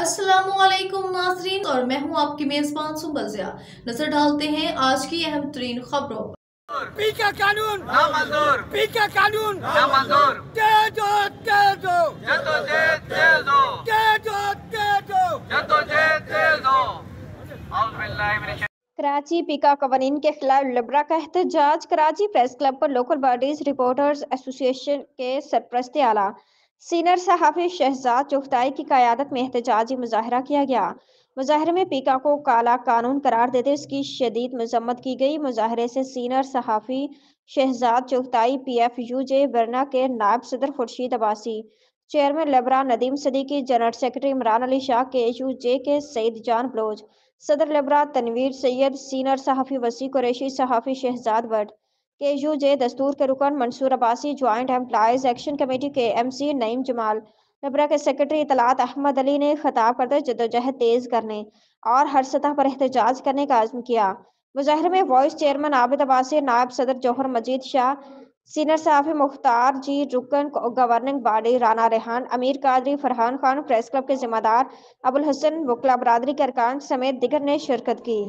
अस्सलाम वालेकुम नाज़रीन, और मैं हूं आपकी मेज़बान सुंबल ज़िया। नजर डालते हैं आज की अहम तरीन खबरों पर। पी का कानून नामंजूर, पी का कानून नामंजूर, तेज हो तेज हो, जद्दोजहद तेज हो, तेज हो तेज हो, जद्दोजहद तेज हो। कराची पीका कवानीन के खिलाफ लिब्रा का एहतजाज। कराची प्रेस क्लब पर लोकल बॉडीज रिपोर्टर्स एसोसिएशन के सरपरस्त आला सीनियर सहाफ़ी शहजाद चुगताई की क़यादत में एहतजाजी मुजाहरा किया गया। मुजाहरे में पीका को काला कानून करार देते उसकी शदीद मजम्मत की गई। मुजाहरे से सीनियर सहाफ़ी शहजाद चुगताई, PFUJ बरना के नायब सदर Khurshid Abbasi, chairman Libra Nadeem Siddiqui, general secretary Imran Ali Shah, KUJ के सईद जान बलोच, सदर लिब्रा तनवीर सैयद, सीनियर सहाफ़ी वसी कुरैशी, सहाफ़ी शहजाद भट्ट, KUJ दस्तूर के रुकन Mansoor Abbasi, joint employees action committee के MC नईम जमाल, लिब्रा के सेक्रेटरी इतलात अहमद अली ने खिताब करते जद्दोजहद तेज करने और हर सतह पर एहतजाज करने का अज़्म किया। मुजाहरे में वाइस चेयरमैन आबिद अब्बासी, नायब सदर जौहर मजीद शाह, सीनियर सहाफ़ी मुख्तार जी, रुकन गवर्निंग बॉडी राना रेहान, अमीर कादरी, फरहान खान, प्रेस क्लब के जिम्मेदार अबुल हसन, वकला बरादरी के अरकान समेत दिगर ने शिरकत की।